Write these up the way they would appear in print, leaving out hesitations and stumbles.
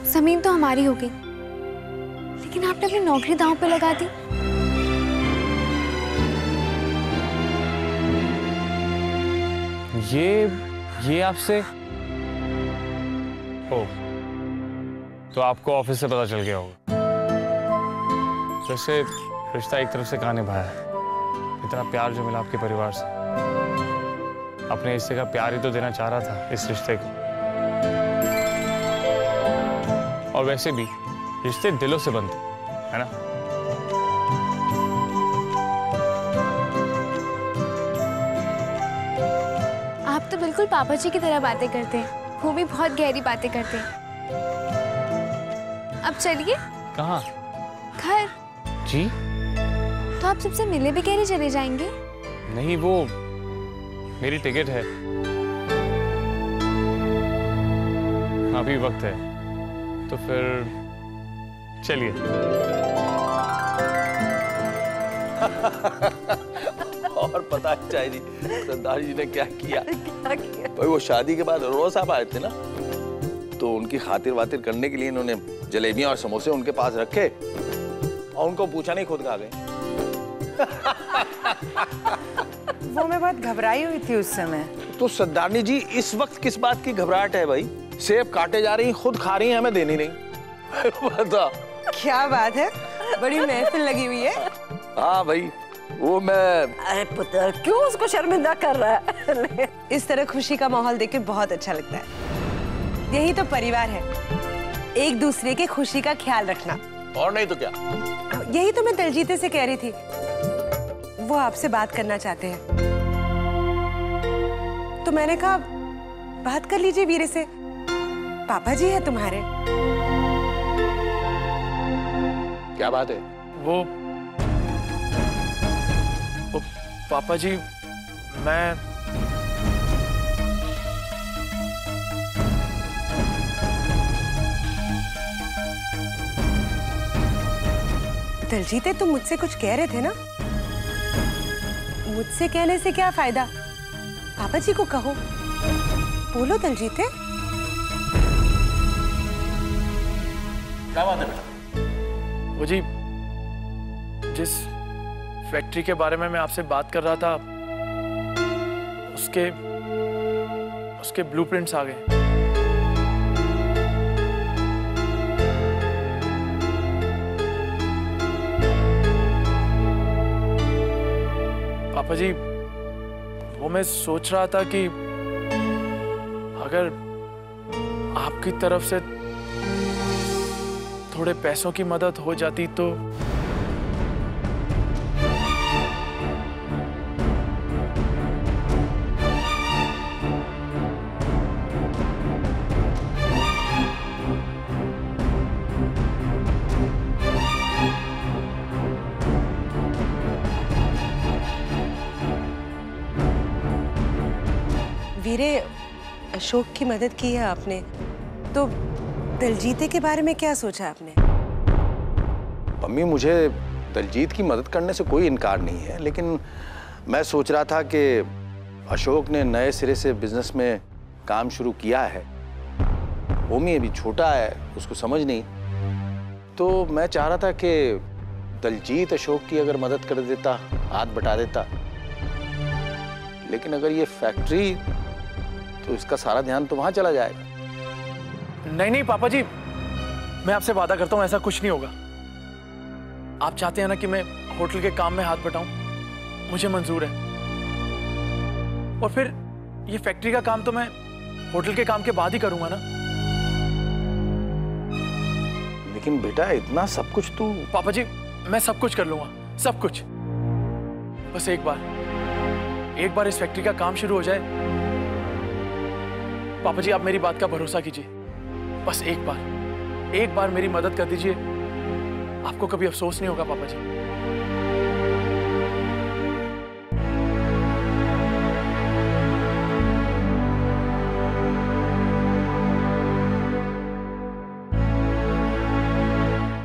जमीन तो हमारी हो गई, लेकिन आपने अपनी नौकरी दांव पे लगा दी। ये आपसे? ओ, तो आपको ऑफिस से पता चल गया होगा। वैसे रिश्ता एक तरफ से कहाँ निभाया है? इतना प्यार जो मिला आपके परिवार से, अपने हिस्से का प्यार ही तो देना चाह रहा था इस रिश्ते को। और वैसे भी रिश्ते दिलों से बनते है ना? आप तो बिल्कुल पापा जी की तरह बातें करते हैं, वो भी बहुत गहरी बातें करते हैं। अब चलिए। कहाँ? घर। जी? तो आप सबसे मिले भी कैसे चले जाएंगे? नहीं, वो मेरी टिकट है, अभी वक्त है, तो फिर चलिए। और पता चाहिए सरदार जी ने क्या किया? भाई वो शादी के बाद रोज साहब आए थे ना, तो उनकी खातिर वातिर करने के लिए इन्होंने जलेबियां और समोसे उनके पास रखे और उनको पूछा नहीं, खुद खा गए। वो मैं बहुत घबराई हुई थी उस समय। तो सरदारनी जी इस वक्त किस बात की घबराहट है भाई? सेब काटे जा रही, खुद खा रही हैं, हमें देनी नहीं। बता। क्या बात है, बड़ी महफिल लगी हुई है। हाँ भाई, वो मैं। अरे पुत्र, क्यों उसको शर्मिंदा कर रहा है? इस तरह खुशी का माहौल देख के बहुत अच्छा लगता है। यही तो परिवार है, एक दूसरे के खुशी का ख्याल रखना। और नहीं तो क्या? यही तो मैं दिलजीते से कह रही थी, वो आपसे बात करना चाहते हैं। तो मैंने कहा बात कर लीजिए वीरे से, पापा जी है तुम्हारे। क्या बात है? वो पापा जी, मैं दिलजीते, तुम मुझसे कुछ कह रहे थे ना? मुझसे कहने से क्या फायदा, पापा जी को कहो। बोलो दिलजीते। क्या बात है बेटा? वो जी, जिस फैक्ट्री के बारे में मैं आपसे बात कर रहा था, उसके ब्लूप्रिंट्स आ गए। पापा जी, वो मैं सोच रहा था कि अगर आपकी तरफ से थोड़े पैसों की मदद हो जाती तो। वीरे, अशोक की मदद की है आपने, तो दिलजीते के बारे में क्या सोचा आपने? मम्मी, मुझे दिलजीत की मदद करने से कोई इनकार नहीं है, लेकिन मैं सोच रहा था कि अशोक ने नए सिरे से बिजनेस में काम शुरू किया है। ओमी अभी छोटा है, उसको समझ नहीं, तो मैं चाह रहा था कि दिलजीत अशोक की अगर मदद कर देता, हाथ बटा देता। लेकिन अगर ये फैक्ट्री, तो इसका सारा ध्यान तो वहां चला जाएगा। नहीं नहीं पापा जी, मैं आपसे वादा करता हूं ऐसा कुछ नहीं होगा। आप चाहते हैं ना कि मैं होटल के काम में हाथ बटाऊं, मुझे मंजूर है। और फिर ये फैक्ट्री का काम तो मैं होटल के काम के बाद ही करूंगा ना। लेकिन बेटा, इतना सब कुछ तू। पापा जी, मैं सब कुछ कर लूंगा, सब कुछ। बस एक बार इस फैक्ट्री का काम शुरू हो जाए। पापा जी, आप मेरी बात का भरोसा कीजिए। बस एक बार मेरी मदद कर दीजिए, आपको कभी अफसोस नहीं होगा पापा जी।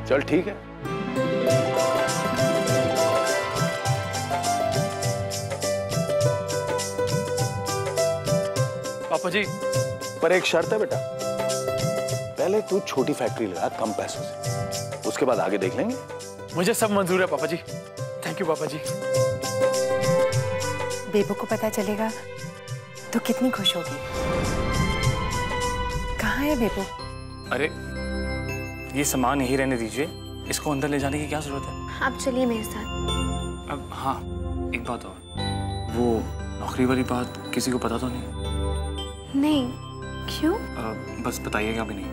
चल ठीक है। पापा जी, पर एक शर्त है बेटा, पहले तू छोटी फैक्ट्री लगा कम पैसों से, उसके बाद आगे देख लेंगे। मुझे सब मंजूर है पापा जी। थैंक यू पापा जी। बेबो को पता चलेगा तो कितनी खुश होगी। कहाँ है बेबो? अरे ये सामान यहीं रहने दीजिए, इसको अंदर ले जाने की क्या जरूरत है? आप चलिए मेरे साथ। अब हाँ, एक बात और, वो नौकरी वाली बात किसी को पता तो नहीं? नहीं, क्यों? बस बताइएगा भी नहीं,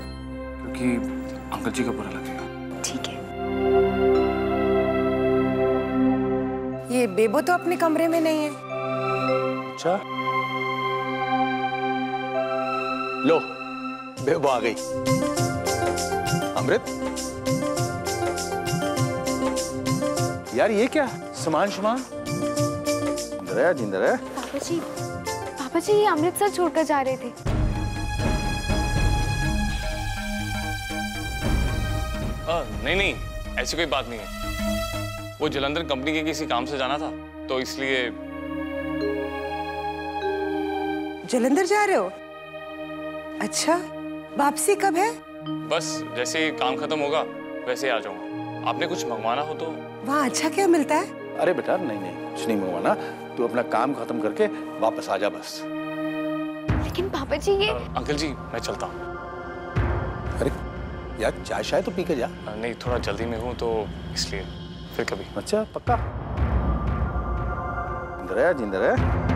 क्योंकि अंकल जी का बुरा लगेगा। ठीक है। ये बेबो तो अपने कमरे में नहीं है। अच्छा, लो बेबो आ गई। अमृत, यार ये क्या सामान जिंदर है। पापा जी ये अमृतसर छोड़कर जा रहे थे। नहीं, ऐसी कोई बात नहीं है। वो जलंधर कंपनी के किसी काम से जाना था, तो इसलिए। जलंधर जा रहे हो? अच्छा, वापसी कब है? बस जैसे काम खत्म होगा वैसे ही आ जाऊंगा। आपने कुछ मंगवाना हो तो। वहाँ अच्छा क्या मिलता है? अरे बेटा नहीं, कुछ नहीं मंगवाना, तू अपना काम खत्म करके वापस आ जा बस। लेकिन पापा जी ये। अंकल जी मैं चलता हूँ। अरे यार चाय शाय तो पी के जा। नहीं, थोड़ा जल्दी में हूँ तो इसलिए, फिर कभी। अच्छा पक्का? जिंदर है।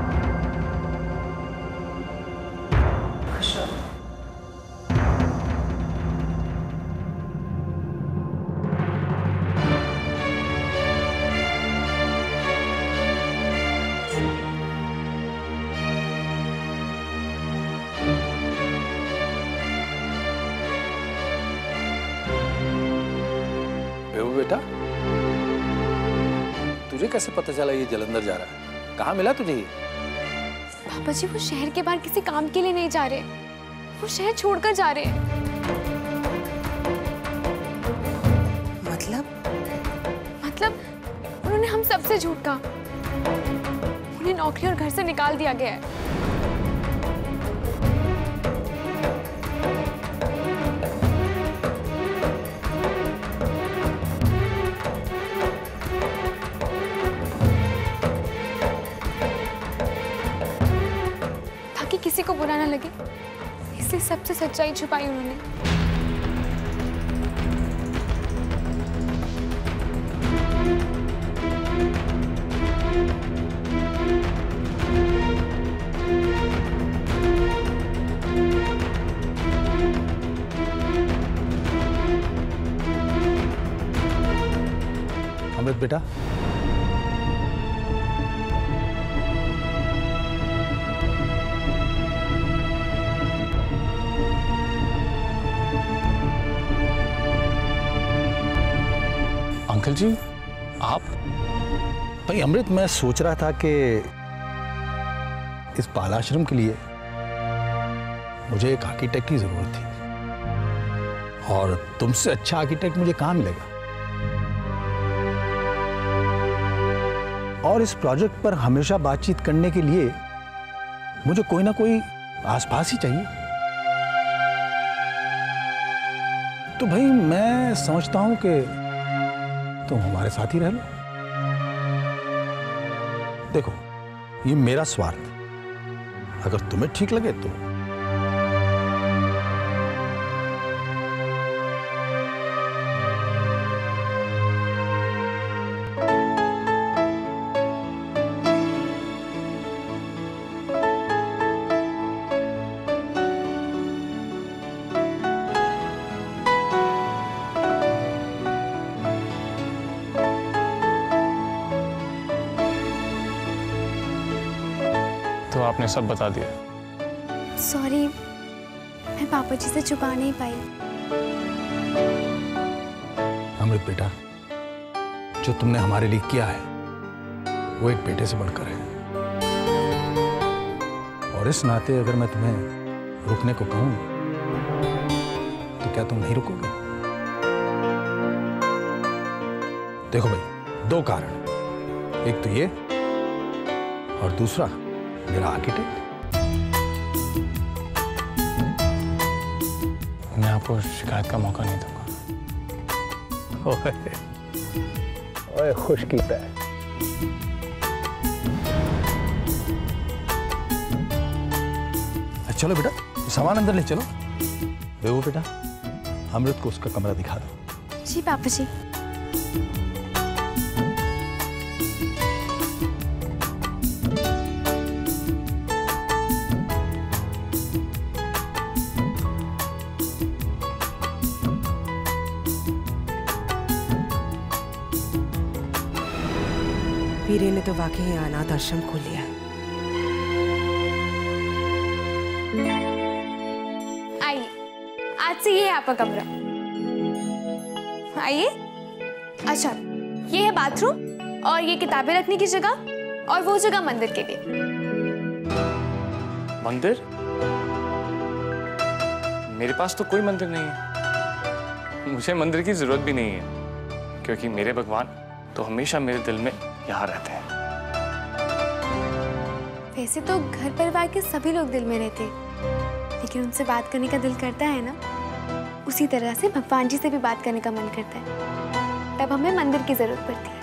बेटा तुझे कैसे पता चला ये जलंधर जा रहा है? कहाँ मिला तुझे ये? पापा जी वो शहर के बाहर किसी काम के लिए नहीं जा रहे, वो शहर छोड़कर जा रहे हैं। मतलब उन्होंने हम सबसे झूठ कहा। उन्हें नौकरी और घर से निकाल दिया गया है। ताकि किसी को बुरा ना लगे, इसलिए सबसे सच्चाई छुपाई उन्होंने। अमृत बेटा, अंकल जी आप? भाई अमृत, मैं सोच रहा था कि इस बाल आश्रम के लिए मुझे एक आर्किटेक्ट की जरूरत थी, और तुमसे अच्छा आर्किटेक्ट मुझे कहाँ मिलेगा। और इस प्रोजेक्ट पर हमेशा बातचीत करने के लिए मुझे कोई ना कोई आसपास ही चाहिए। तो भाई मैं समझता हूं कि तुम हमारे साथ ही रह लो। देखो ये मेरा स्वार्थ, अगर तुम्हें ठीक लगे तो। तो आपने सब बता दिया। सॉरी, मैं पापा जी से छुपा नहीं पाई। अमृत बेटा, जो तुमने हमारे लिए किया है वो एक बेटे से बढ़कर है, और इस नाते अगर मैं तुम्हें रुकने को कहूं तो क्या तुम नहीं रुकोगे? देखो भाई, दो कारण, एक तो ये और दूसरा मेरा आर्किटेक्ट। मैं आपको शिकायत का मौका नहीं दूंगा। ओए खुश कीता है। चलो बेटा सामान अंदर ले चलो। बेबू बेटा अमृत को उसका कमरा दिखा दो। जी पापा जी। वीरे ने तो वाकई अनाथ आश्रम खोल लिया है। आइए, आज से ये है आपका कमरा। आइए। अच्छा, ये है बाथरूम और ये किताबें रखने की जगह और वो जगह मंदिर के लिए। मंदिर? मेरे पास तो कोई मंदिर नहीं है। मुझे मंदिर की जरूरत भी नहीं है, क्योंकि मेरे भगवान तो हमेशा मेरे दिल में यहाँ रहते हैं। वैसे तो घर परिवार के सभी लोग दिल में रहते हैं, लेकिन उनसे बात करने का दिल करता है ना, उसी तरह से भगवान जी से भी बात करने का मन करता है। तब हमें मंदिर की जरूरत पड़ती है।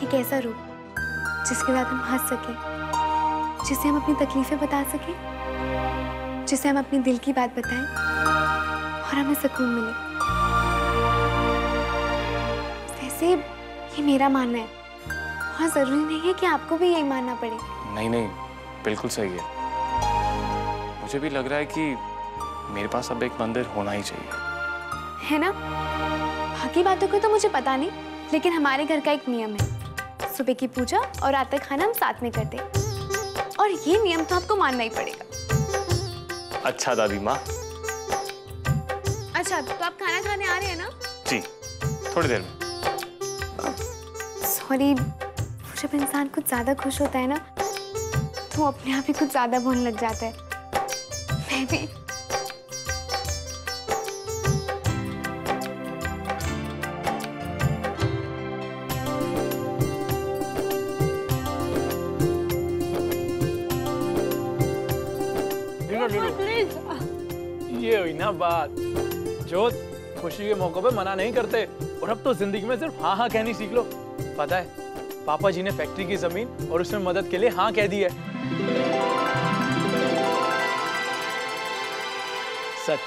एक ऐसा रूप जिसके साथ हम हंस सके, जिसे हम अपनी तकलीफें बता सके, जिसे हम अपने दिल की बात बताएं और हमें सुकून मिले। वैसे ये मेरा मानना है, और जरूरी नहीं है कि आपको भी यही मानना पड़े। नहीं नहीं, बिल्कुल सही है। मुझे भी लग रहा है कि मेरे पास अब एक मंदिर होना ही चाहिए, है ना? बाकी बातों को तो मुझे पता नहीं, लेकिन हमारे घर का एक नियम है, सुबह की पूजा और रात का खाना हम साथ में करते हैं, और ये नियम तो आपको मानना ही पड़ेगा। अच्छा दादी माँ। अच्छा, तो आप खाना खाने आ रहे हैं ना? जी, थोड़ी देर में। सॉरी, जब इंसान कुछ ज्यादा खुश होता है ना, तो अपने आप ही कुछ ज्यादा बोलने लग जाता है। मैं भी। ये हुई ना बात। जोत, खुशी के मौकों पे मना नहीं करते, और अब तो जिंदगी में सिर्फ हाँ हाँ कहनी सीख लो। पता है, पापा जी ने फैक्ट्री की जमीन और उसमें मदद के लिए हाँ कह दी है। सच,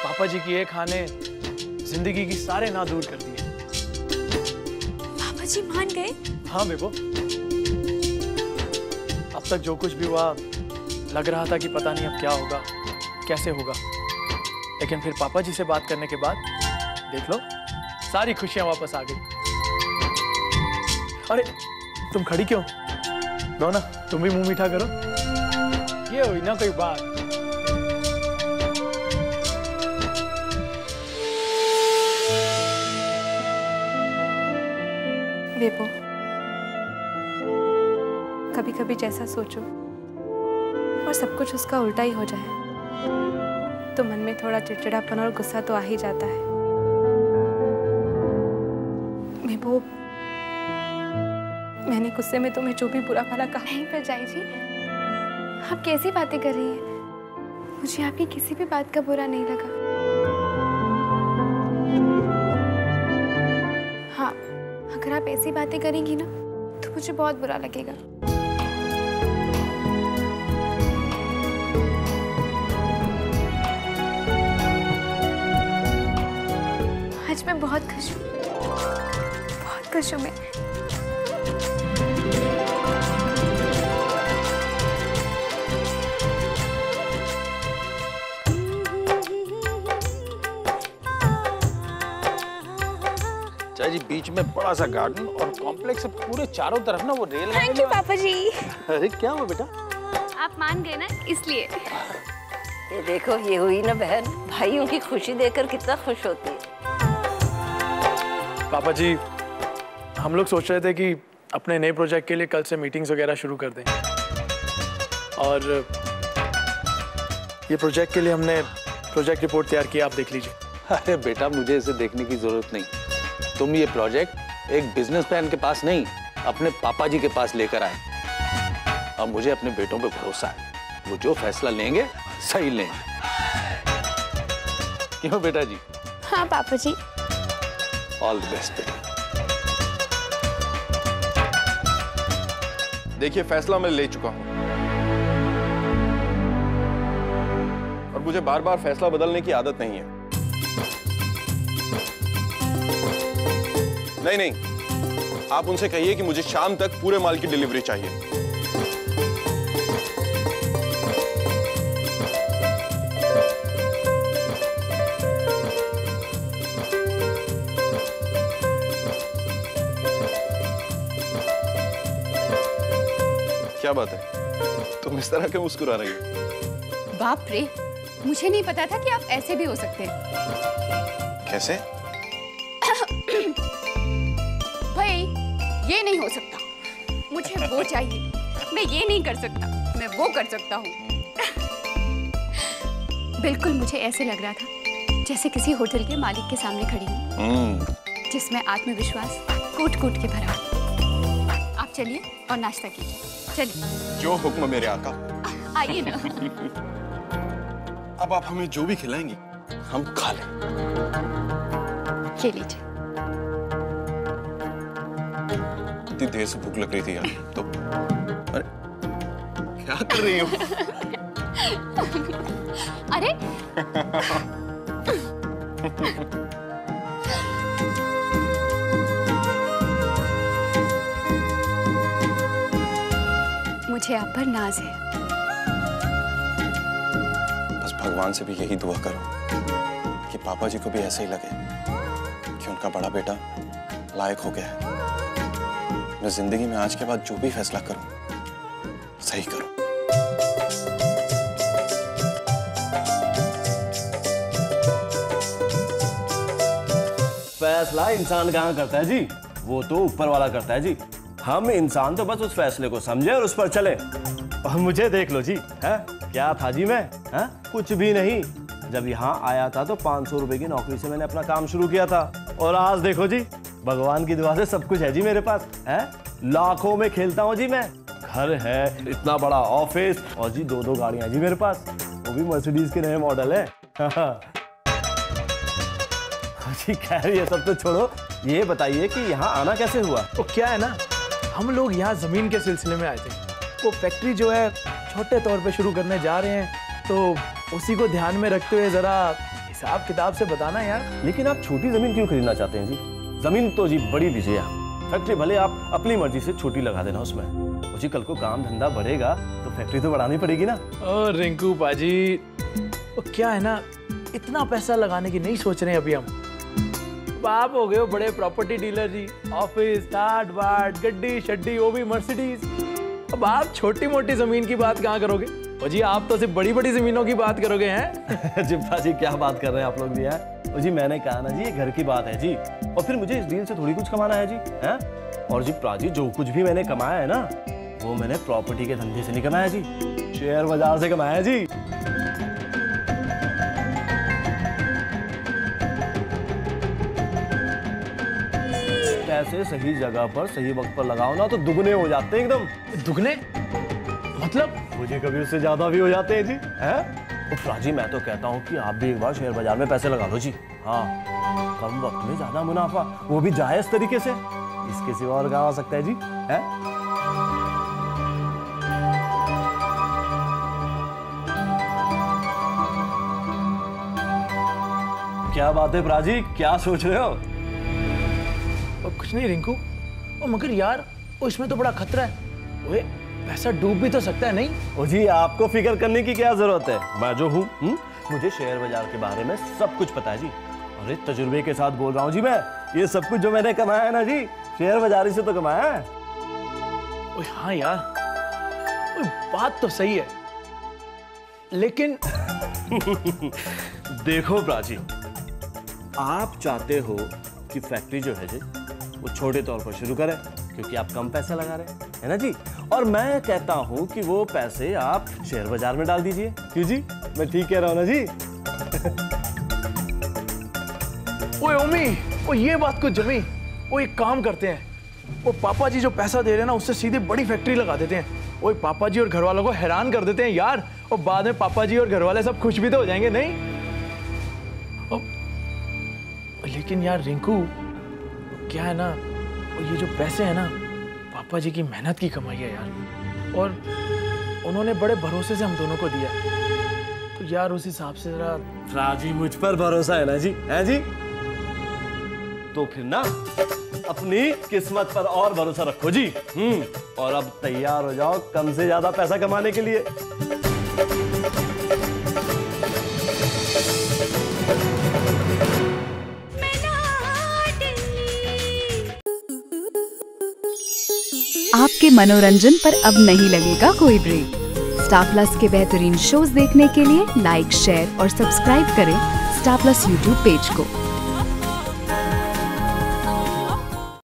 पापा जी की एक हाँ ने जिंदगी की सारे ना दूर कर दिए। पापा जी मान गए? हाँ बेबो, अब तक जो कुछ भी हुआ लग रहा था कि पता नहीं अब क्या होगा, कैसे होगा, लेकिन फिर पापा जी से बात करने के बाद देख लो, सारी खुशियां वापस आ गई। अरे तुम खड़ी क्यों? लो ना, तुम भी मुंह मीठा करो। ये हुई ना कोई बात। बेबो, कभी कभी जैसा सोचो और सब कुछ उसका उल्टा ही हो जाए, तो मन में थोड़ा चिड़चिड़ापन और गुस्सा तो आ ही जाता है। बेबो, मैंने गुस्से में तुम्हें जो भी बुरा भला कहा। नहीं परजाई जी, आप कैसी बातें कर रही हैं? मुझे आपकी किसी भी बात का बुरा नहीं लगा। हाँ, अगर आप ऐसी बातें करेंगी ना, तो मुझे बहुत बुरा लगेगा। आज मैं बहुत खुश हूँ, बहुत खुश हूँ मैं। चाचा जी, बीच में बड़ा सा गार्डन और कॉम्प्लेक्स है, पूरे चारों तरफ ना वो रेल। थैंक यू पापा जी। अरे क्या हुआ बेटा? आप मान गए ना, इसलिए। ये देखो, ये हुई ना बहन, भाइयों की खुशी देखकर कितना खुश होती है। पापा जी, हम लोग सोच रहे थे कि अपने नए प्रोजेक्ट के लिए कल से मीटिंग्स वगैरह शुरू कर दें, और ये प्रोजेक्ट के लिए हमने प्रोजेक्ट रिपोर्ट तैयार की, आप देख लीजिए। अरे बेटा, मुझे इसे देखने की जरूरत नहीं। तुम ये प्रोजेक्ट एक बिजनेसमैन के पास नहीं, अपने पापा जी के पास लेकर आए। अब मुझे अपने बेटों पे भरोसा है, वो जो फैसला लेंगे सही लेंगे। क्यों बेटा जी? हाँ पापा जी। ऑल द बेस्ट बेटा। देखिए फैसला मैं ले चुका हूं और मुझे बार बार फैसला बदलने की आदत नहीं है। नहीं, आप उनसे कहिए कि मुझे शाम तक पूरे माल की डिलीवरी चाहिए। क्या बात है, तुम इस तरह क्यों मुस्कुरा रही हो? बाप रे, मुझे नहीं पता था कि आप ऐसे भी हो सकते हैं। कैसे? भाई ये नहीं हो सकता, मुझे वो चाहिए। मैं ये नहीं कर सकता, मैं वो कर सकता हूँ। बिल्कुल मुझे ऐसे लग रहा था जैसे किसी होटल के मालिक के सामने खड़ी हूँ, जिसमें आत्मविश्वास कूट कूट के भरा हो। आप चलिए और नाश्ता कीजिए। चलिए। जो हुक्म मेरे आका। आइए ना। अब आप हमें जो भी खिलाएंगी हम खा लें। ये लीजिए। इतनी देर से भूख लग रही थी यार। तो अरे क्या कर रही हो? अरे मुझे आप पर नाज है। बस भगवान से भी यही दुआ करो कि पापा जी को भी ऐसे ही लगे कि उनका बड़ा बेटा लायक हो गया है। मैं जिंदगी में आज के बाद जो भी फैसला करूं सही करूं। फैसला इंसान कहाँ करता है जी, वो तो ऊपर वाला करता है जी। हम इंसान तो बस उस फैसले को समझे और उस पर चले। और मुझे देख लो जी, है क्या था जी मैं, है कुछ भी नहीं। जब यहाँ आया था तो 500 रुपए की नौकरी से मैंने अपना काम शुरू किया था और आज देखो जी भगवान की दुआ से सब कुछ है जी मेरे पास, है लाखों में खेलता हूँ जी मैं। घर है, इतना बड़ा ऑफिस और जी 2-2 गाड़ियां जी मेरे पास, वो भी मर्सिडीज के नए मॉडल है। जी खैर ये सब तो छोड़ो, ये बताइए कि यहाँ आना कैसे हुआ? तो क्या है ना, हम लोग यहाँ जमीन के सिलसिले में आए थे। वो फैक्ट्री जो है छोटे तौर पे शुरू करने जा रहे हैं, तो उसी को ध्यान में रखते हुए जरा हिसाब किताब से बताना यार। लेकिन आप छोटी जमीन क्यों खरीदना चाहते हैं जी? जमीन तो जी बड़ी लीजिए आप, फैक्ट्री भले आप अपनी मर्जी से छोटी लगा देना उसमें। जी कल को काम धंधा बढ़ेगा तो फैक्ट्री तो बढ़ानी पड़ेगी ना। ओ रिंकू पाजी, वो क्या है ना, इतना पैसा लगाने की नहीं सोच रहे हैं अभी हम। आप हो गए हो बड़े प्रॉपर्टी डीलर जी, ऑफिस टाट बाट गड्डी शड्डी, वो भी मर्सिडीज। अब आप छोटी मोटी जमीन की बात कहाँ करोगे? ओ जी आप तो सिर्फ बड़ी बड़ी जमीनों की बात करोगे हैं। जी पाजी क्या बात कर रहे हैं आप लोग भी हैं? ओ जी मैंने कहा ना जी ये घर की बात है जी, और फिर मुझे इस डील से थोड़ी कुछ कमाना है जी, हैं? और जी पाजी जो कुछ भी मैंने कमाया है ना, वो मैंने प्रॉपर्टी के धंधे से नहीं कमाया जी, शेयर बाजार से कमाया जी। पैसे सही जगह पर सही वक्त पर लगाओ ना तो दुगने हो जाते हैं एकदम। दुगने मतलब? मुझे कभी उससे ज्यादा भी हो जाते हैं जी, हैं? तो प्राजी मैं तो कहता हूँ कि आप भी एक बार शेयर बाजार में पैसे लगा लो जी। हाँ कम वक्त में ज्यादा मुनाफा, वो भी जायज तरीके से। इसके सिवा और क्या हो सकता है जी, हैं? क्या बात है प्राजी, क्या सोच रहे हो? कुछ नहीं रिंकू, ओ मगर यार ओ इसमें तो बड़ा खतरा है। ओए पैसा डूब भी तो सकता है नहीं? ओ जी आपको फिक्र करने की क्या जरूरत है, मैं जो हूँ मुझे शेयर बाजार के बारे में सब कुछ पता है जी। अरे तजुर्बे के साथ बोल रहा हूँ जी मैं, ये सब कुछ जो मैंने कमाया है ना जी, शेयर बाजारी से तो कमाया है। ओए हाँ यार, ओए बात तो सही है, लेकिन देखो प्राची, आप चाहते हो कि फैक्ट्री जो है जी वो छोटे तौर पर शुरू करें क्योंकि आप कम पैसा लगा रहे हैं, है ना जी? और मैं कहता हूं कि वो पैसे आप शेयर बाजार में डाल दीजिए। क्यों जी, मैं ठीक कह रहा हूं ना जी? ओए ओमी, ओ ये बात को जमी, वो एक काम करते हैं, वो पापा जी जो पैसा दे रहे हैं ना उससे सीधे बड़ी फैक्ट्री लगा देते हैं। ओए पापा जी और घर वालों को हैरान कर देते हैं यार, और बाद में पापा जी और घर वाले सब खुश भी तो हो जाएंगे नहीं? लेकिन यार रिंकू, क्या है ना, ये जो पैसे हैं ना, पापा जी की मेहनत की कमाई है यार, और उन्होंने बड़े भरोसे से हम दोनों को दिया, तो यार उस हिसाब से जरा। राजी, मुझ पर भरोसा है ना जी, है जी? तो फिर ना अपनी किस्मत पर और भरोसा रखो जी। और अब तैयार हो जाओ कम से ज्यादा पैसा कमाने के लिए। आपके मनोरंजन पर अब नहीं लगेगा कोई ब्रेक। स्टार प्लस के बेहतरीन शोज देखने के लिए लाइक, शेयर और सब्सक्राइब करें स्टार प्लस यूट्यूब पेज को।